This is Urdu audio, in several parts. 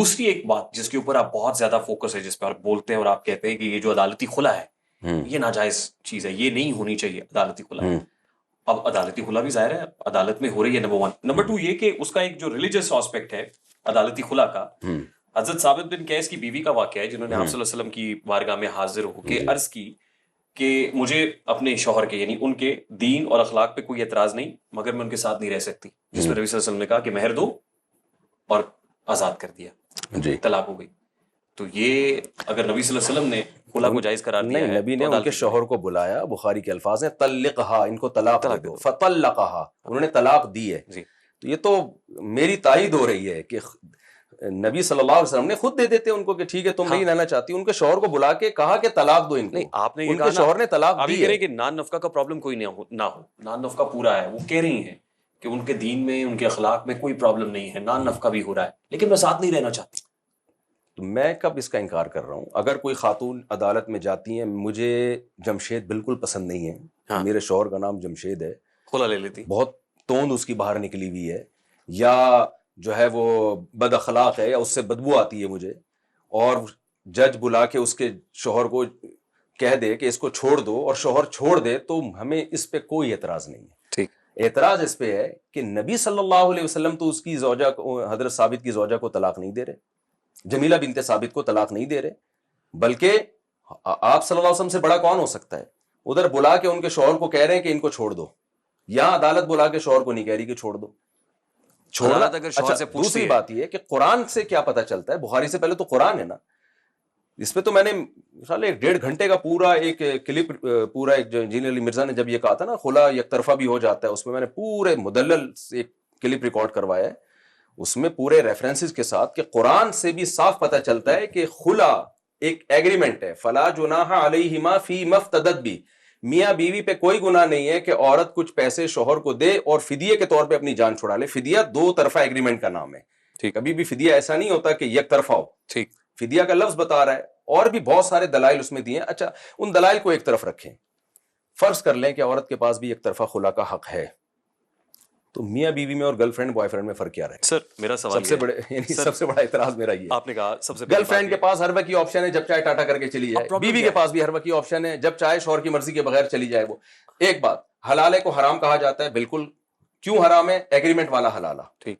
دوسری ایک بات جس کے اوپر آپ بہت زیادہ فوکس ہے، جس پہ آپ بولتے ہیں اور آپ کہتے ہیں کہ یہ جو عدالتی خلا ہے یہ ناجائز چیز ہے، یہ نہیں ہونی چاہیے عدالتی خلا. اب عدالتی خلا بھی ظاہر ہے عدالت میں ہو رہی ہے، نمبر 1. نمبر 2 یہ کہ اس کا ایک جو ریلیجس آسپیکٹ ہے عدالتی خلا کا، حضرت ثابت بن قیس کی بیوی کا واقعہ ہے جنہوں نے آپ صلی اللہ علیہ وسلم کی بارگاہ میں حاضر ہو کے عرض کی کہ مجھے اپنے شوہر کے یعنی ان کے دین اور اخلاق پہ کوئی اعتراض نہیں، مگر میں ان کے ساتھ نہیں رہ سکتی. جس میں نبی صلی اللہ علیہ وسلم نے کہا کہ مہر دو اور آزاد کر دیا، طلاق ہو گئی. تو یہ اگر نبی صلی اللہ علیہ وسلم نے خلا کو جائز قرار دیا ہے، نبی نے ان کے شوہر کو بلایا، بخاری کے الفاظ ہیں طلقها، ان کو طلاق دو، فطلقها، انہوں نے طلاق دی ہے. تو یہ تو میری تائید ہو رہی ہے کہ نبی صلی اللہ علیہ وسلم نے خود دے دیتے ان کو کہ ٹھیک ہے تم نہیں رہنا چاہتی، ان کے شوہر کو بلا کے کہا کہ طلاق دو ان کو. آپ نے ان کے شوہر نے طلاق دی ہے کہ نان نفقہ کا پرابلم کوئی نہ ہو، نان نفقہ پورا ہے. وہ کہہ رہی ہیں کہ ان کے دین میں ان کے اخلاق میں کوئی پرابلم نہیں ہے، نان نفقہ بھی ہو رہا ہے، لیکن میں ساتھ نہیں رہنا چاہتی. تو میں کب اس کا انکار کر رہا ہوں؟ اگر کوئی خاتون عدالت میں جاتی ہیں، مجھے جمشید بالکل پسند نہیں ہے، میرے شوہر کا نام جمشید ہے، خلا لے لیتی، بہت توند اس کی باہر نکلی ہوئی ہے، یا جو ہے وہ بد اخلاق ہے، یا اس سے بدبو آتی ہے مجھے، اور جج بلا کے اس کے شوہر کو کہہ دے کہ اس کو چھوڑ دو اور شوہر چھوڑ دے، تو ہمیں اس پہ کوئی اعتراض نہیں ہے. ٹھیک. اعتراض اس پہ ہے کہ نبی صلی اللہ علیہ وسلم تو اس کی زوجہ کو، حضرت ثابت کی زوجہ کو طلاق نہیں دے رہے، جمیلہ بنت ثابت کو طلاق نہیں دے رہے، بلکہ آپ صلی اللہ علیہ وسلم سے بڑا کون ہو سکتا ہے؟ ادھر بلا کے ان کے شوہر کو کہہ رہے ہیں کہ ان کو چھوڑ دو، یہاں عدالت بلا کے شوہر کو نہیں کہہ رہی کہ چھوڑ دو. چھوڑنا اگر شوہر سے دوسری بات یہ ہے کہ قرآن سے کیا پتہ چلتا ہے؟ بخاری سے پہلے تو قرآن ہے نا. اس پہ تو میں نے مثال 1.5 گھنٹے کا پورا ایک کلپ، پورا ایک جو انجینئر علی مرزا نے جب یہ کہا تھا نا خلا یک طرفہ بھی ہو جاتا ہے، اس میں نے پورے مدلل ایک کلپ ریکارڈ کروایا ہے، اس میں پورے ریفرنسز کے ساتھ کہ قرآن سے بھی صاف پتہ چلتا ہے کہ خلا ایک ایگریمنٹ ہے. فلا جناح علیہما فی مفتدت بھی، میاں بیوی پہ کوئی گناہ نہیں ہے کہ عورت کچھ پیسے شوہر کو دے اور فدیے کے طور پہ اپنی جان چھڑا لے. فدیہ 2 طرفہ ایگریمنٹ کا نام ہے. ٹھیک. کبھی بھی فدیہ ایسا نہیں ہوتا کہ یک طرفہ ہو. ٹھیک. فدیہ کا لفظ بتا رہا ہے، اور بھی بہت سارے دلائل اس میں دیے ہیں. اچھا ان دلائل کو ایک طرف رکھیں، فرض کر لیں کہ عورت کے پاس بھی ایک طرفہ خلا کا حق ہے، تو میاں بیوی میں اور گرل فرینڈ بوائے فرینڈ میں فرق کیا رہے؟ سر میرا سوال سب سے بڑا اعتراض میرا یہ، آپ نے کہا سب سے گرل فرینڈ کے پاس ہر وقت کی آپشن ہے جب چاہے ٹاٹا کر کے چلی جائے، بیوی کے پاس بھی ہر وقت کی آپشن ہے جب چاہے شوہر کی مرضی کے بغیر چلی جائے. وہ ایک بات، حلالے کو حرام کہا جاتا ہے، بالکل. کیوں حرام ہے؟ ایگریمنٹ والا حلالہ. ٹھیک.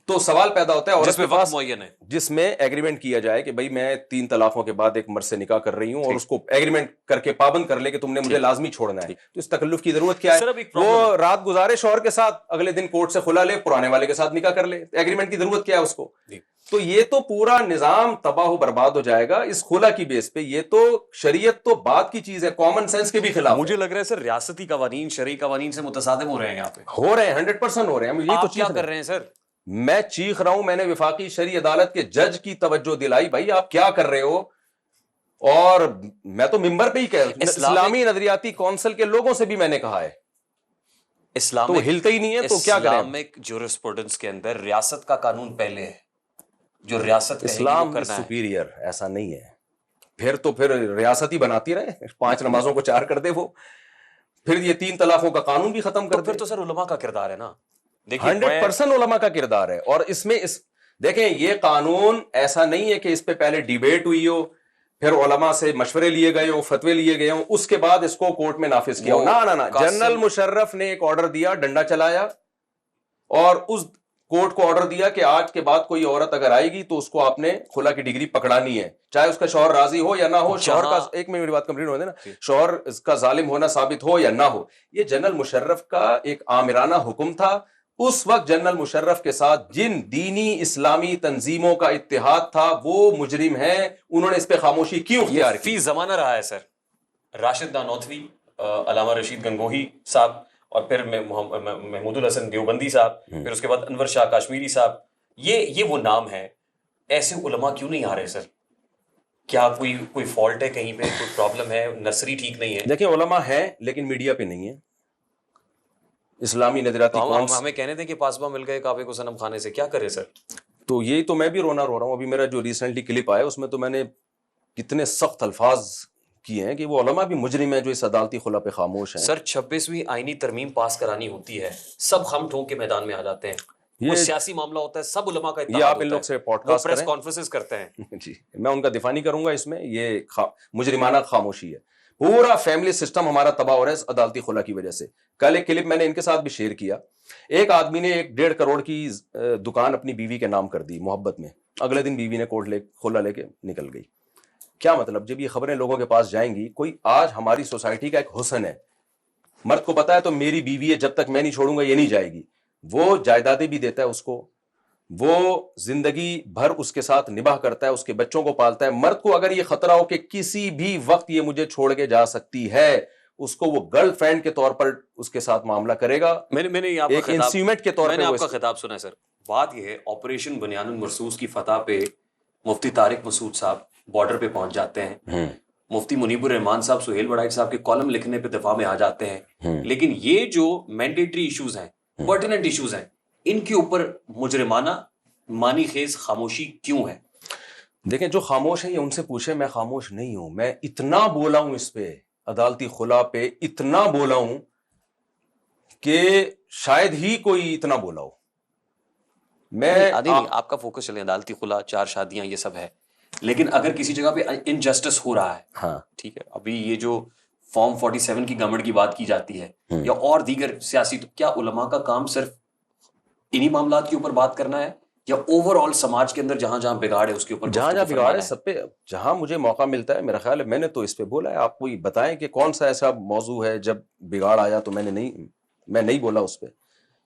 تو سوال پیدا ہوتا ہے عورت کے پاس معین ہے جس میں ایگریمنٹ کیا جائے کہ بھائی میں 3 طلاقوں کے بعد ایک مرد سے نکاح کر رہی ہوں، اور اس کو ایگریمنٹ کر کے پابند کر لے کہ تم نے مجھے لازمی چھوڑنا ہے. تو اس تکلف کی ضرورت کیا ہے؟ وہ رات گزارے شوہر کے ساتھ، اگلے دن کورٹ سے خلا لے، پرانے والے کے ساتھ نکاح کر لے. ایگریمنٹ کی ضرورت کیا ہے اس کو؟ تو یہ تو پورا نظام تباہ و برباد ہو جائے گا اس خلا کی بیس پہ. یہ تو شریعت تو بات کی چیز ہے، کامن سینس کے بھی خلاف. مجھے لگ رہا ہے سر ریاستی قوانین شرعی قوانین سے متصادم ہو رہے ہیں، یہاں پہ ہو رہے ہیں، 100% ہو رہے ہیں. یہ تو کیا کر رہے ہیں سر؟ میں چیخ رہا ہوں، میں نے وفاقی شرعی عدالت کے جج کی توجہ دلائی، بھائی آپ کیا کر رہے ہو. اور میں تو ممبر پہ ہی کہہ، اسلامی نظریاتی کونسل کے لوگوں سے بھی میں نے کہا ہے، اسلام تو ہلتے ہی نہیں ہے. تو کیا کریں؟ اسلامک جورسپروڈنس کے اندر ریاست کا قانون پہلے ہے، جو ریاست اسلام سپیریئر، ایسا نہیں ہے. پھر ریاست ہی بناتی رہے، 5 نمازوں کو 4 کر دے وہ، پھر یہ 3 طلاقوں کا قانون بھی ختم کر دے. پھر تو سر علماء کا کردار ہے نا. 100% علماء کا کردار ہے. اور اس میں دیکھیں یہ قانون ایسا نہیں ہے کہ اس پہ پہلے ڈیبیٹ ہوئی ہو، پھر علماء سے مشورے لیے گئے ہوں، فتوے لیے گئے ہوں، اس کے بعد اس کو کورٹ میں نافذ کیا ہو. نہ جنرل مشرف نے ایک آرڈر دیا، ڈنڈا چلایا، اور اس کورٹ کو آرڈر دیا کہ آج کے بعد کوئی عورت اگر آئے گی تو اس کو آپ نے خلا کی ڈگری پکڑانی ہے، چاہے اس کا شوہر راضی ہو یا نہ ہو. شوہر کا، ایک منٹ میری بات کمپلیٹ ہو دے نا، شوہر اس کا ظالم ہونا ثابت ہو یا نہ ہو. یہ جنرل مشرف کا ایک آمرانہ حکم تھا. اس وقت جنرل مشرف کے ساتھ جن دینی اسلامی تنظیموں کا اتحاد تھا وہ مجرم ہیں. انہوں نے اس پہ خاموشی کیوں اختیار کی؟ فی زمانہ رہا ہے سر. راشد دانوتوی، علامہ رشید گنگوہی صاحب، اور پھر محمود الحسن دیوبندی صاحب، پھر اس کے بعد انور شاہ کاشمیری صاحب. یہ وہ نام ہے. ایسے علماء کیوں نہیں آ رہے سر؟ کیا کوئی فالٹ ہے کہیں پہ؟ کوئی پرابلم ہے؟ نرسری ٹھیک نہیں ہے؟ دیکھیں علماء ہیں لیکن میڈیا پہ نہیں ہے. اسلامی نظریاتی ہمیں کہنے تھے کہ پاسباں مل گئے کعبے کو صنم خانے سے، کیا کرے سر؟ تو یہی تو میں بھی رونا رو رہا ہوں. ابھی میرا جو ریسنٹلی کلپ آیا اس میں تو میں نے کتنے سخت الفاظ کیے ہیں کہ وہ علماء بھی مجرم ہیں جو اس عدالتی خلا پہ خاموش ہیں. سر 26ویں آئینی ترمیم پاس کرانی ہوتی ہے، سب خم ٹھونک کے میدان میں آ جاتے ہیں. وہ سیاسی معاملہ ہوتا ہے, سب علماء کا یہ آپ ان لوگ سے پوڈ کاسٹ پریس کانفرنسز کرتے ہیں. جی میں ان کا دفاع نہیں کروں گا اس میں, یہ مجرمانہ خاموشی ہے. پورا فیملی سسٹم ہمارا تباہ ہو رہا ہے عدالتی خلا کی وجہ سے. کل ایک کلپ میں نے ان کے ساتھ بھی شیئر کیا, ایک آدمی نے 1.5 کروڑ کی دکان اپنی بیوی کے نام کر دی محبت میں, اگلے دن بیوی نے کورٹ خلا لے کے نکل گئی. کیا مطلب, جب یہ خبریں لوگوں کے پاس جائیں گی, کوئی آج ہماری سوسائٹی کا ایک حسن ہے, مرد کو پتا ہے تو میری بیوی ہے, جب تک میں نہیں چھوڑوں گا یہ نہیں جائے گی, وہ جائیدادیں بھی دیتا ہے اس کو, وہ زندگی بھر اس کے ساتھ نباہ کرتا ہے, اس کے بچوں کو پالتا ہے. مرد کو اگر یہ خطرہ ہو کہ کسی بھی وقت یہ مجھے چھوڑ کے جا سکتی ہے, اس کو وہ گرل فرینڈ کے طور پر اس کے ساتھ معاملہ کرے گا, میں نے ایک انسیومنٹ کے طور میں پہ. نے آپ کا خطاب سنا ہے سر. بات یہ ہے, آپریشن بنیان المرصوص کی فتح پہ مفتی طارق مسعود صاحب بارڈر پہ پہنچ جاتے ہیں, مفتی منیب الرحمان صاحب سہیل بڑائی صاحب کے کالم لکھنے پہ دفاع میں آ جاتے ہیں, لیکن یہ جو مینڈیٹری ایشوز ہیں, پرٹیننٹ ایشوز ہیں, ان کے اوپر مجرمانہ مانی خیز خاموشی کیوں ہے؟ دیکھیں جو خاموش ہیں یہ ان سے پوچھیں, میں خاموش نہیں ہوں. میں اتنا بولا ہوں اس پہ, عدالتی خلا پہ اتنا بولا ہوں کہ شاید ہی کوئی اتنا بولا ہو. میں آپ کا فوکس چلے عدالتی خلا, 4 شادیاں, یہ سب ہے, لیکن اگر کسی جگہ پہ انجسٹس ہو رہا ہے, ہاں ٹھیک ہے, ابھی یہ جو فارم 47 کی گورنمنٹ کی بات کی جاتی ہے یا اور دیگر سیاسی, تو کیا علماء کا کام صرف انہی معاملات کے اوپر بات کرنا ہے یا اوور آل سماج کے اندر جہاں جہاں بگاڑ ہے اس کے اوپر جہاں جہاں بگاڑ ہے سب پہ, جہاں مجھے موقع ملتا ہے, میرا خیال ہے میں نے تو اس پہ بولا ہے. آپ کوئی بتائیں کہ کون سا ایسا موضوع ہے جب بگاڑ آیا تو میں نہیں بولا اس پہ.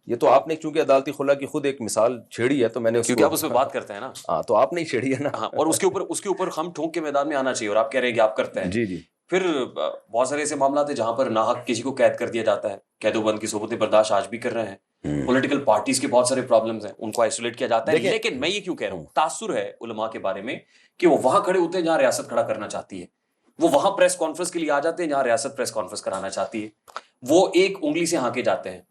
یہ تو آپ نے چونکہ عدالتی خلا کی خود ایک مثال چھیڑی ہے تو میں نے, کیونکہ آپ اس پہ بات کرتے ہیں نا. ہاں تو آپ نے چھیڑی ہے نا, اور اس کے اوپر ہم ٹھونک کے میدان میں آنا چاہیے, اور آپ کہہ رہے ہیں کہ آپ کرتے ہیں. جی جی. پھر بہت سارے ایسے معاملات ہیں جہاں پر ناحق کسی کو قید کر دیا جاتا ہے, قید و بند کی صحبتیں برداشت آج بھی کر رہے ہیں. پولیٹیکل پارٹیز کے بہت سارے پرابلمز ہیں, ان کو آئسولیٹ کیا جاتا ہے. لیکن میں یہ کیوں کہہ رہا ہوں, تاثر ہے علماء کے بارے میں کہ وہ وہاں کھڑے ہوتے ہیں جہاں ریاست کھڑا کرنا چاہتی ہے, وہ وہاں پریس کانفرنس کے لیے آ جاتے ہیں جہاں ریاست پریس کانفرنس کرانا چاہتی ہے, وہ ایک انگلی سے ہانکے جاتے ہیں.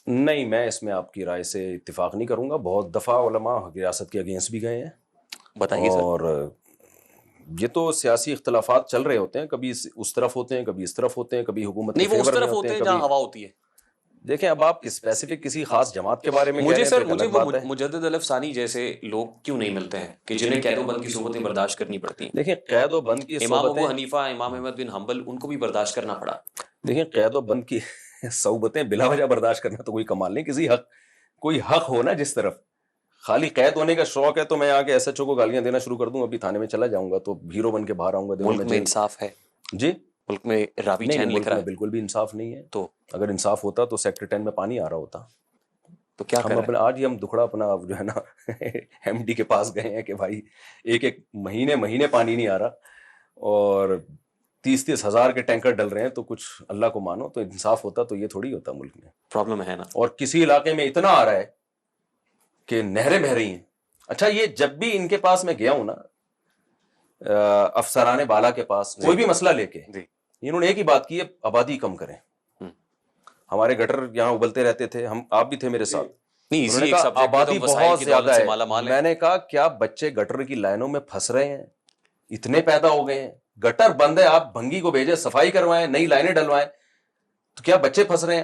نہیں, میں اس میں آپ کی رائے سے اتفاق نہیں کروں گا. بہت دفعہ علماء ریاست کے اگینسٹ بھی گئے ہیں. بتائیے سر. اور یہ تو سیاسی اختلافات چل رہے ہوتے ہیں, کبھی اس طرف ہوتے ہیں, کبھی اس طرف ہوتے ہیں, کبھی حکومت نہیں, وہ اس طرف ہوتے ہیں جہاں ہوا ہوتی ہے. دیکھیں اب آپ اسپیسیفک کسی خاص جماعت کے بارے میں مجھے سر مجدد الف ثانی جیسے لوگ کیوں نہیں ملتے ہیں کہ جنہیں قید و بند کی صحبتیں برداشت کرنی پڑتی ہیں. دیکھیں قید و بند کی امام ابو حنیفہ, امام احمد بن حنبل, ان کو بھی برداشت کرنا پڑا. دیکھیں قید و بند کی صحبتیں بلا وجہ برداشت کرنا تو کوئی کمال نہیں. کوئی حق ہو نا, جس طرف خالی قید ہونے کا شوق ہے تو میں آ کے ایس ایچ او کو گالیاں دینا شروع کر دوں, ابھی تھانے میں چلا جاؤں گا تو ہیرو بن کے باہر آؤں گا. ملک میں انصاف ہے جی, ملک میں راوی چین لکھ رہا ہے, بالکل بھی انصاف نہیں ہے. تو اگر انصاف ہوتا تو سیکٹر 10 میں پانی آ رہا ہوتا. تو کیا ہم اپنا آج ہی ہم دکھڑا اپنا جو ہے نا ایم ڈی کے پاس گئے ہیں کہ بھائی ایک مہینے پانی نہیں آ رہا اور 30 ہزار کے ٹینکر ڈل رہے ہیں, تو کچھ اللہ کو مانو. تو انصاف ہوتا تو یہ تھوڑی ہوتا ملک میں. پرابلم ہے نا. اور کسی علاقے میں اتنا آ رہا ہے کہ نہریں بہ رہی ہیں. اچھا, یہ جب بھی ان کے پاس میں گیا ہوں نا, افسران بالا کے پاس, کوئی بھی مسئلہ لے کے, انہوں نے ایک ہی بات کی ہے, آبادی کم کریں. ہمارے گٹر یہاں ابلتے رہتے تھے, آپ بھی تھے میرے ساتھ. آبادی بہت زیادہ ہے. میں نے کہا کیا بچے گٹر کی لائنوں میں پھنس رہے ہیں, اتنے پیدا ہو گئے ہیں, گٹر بند ہے, آپ بھنگی کو بھیجیں صفائی کروائیں, نئی لائنیں ڈلوائیں, تو کیا بچے پھنس رہے ہیں؟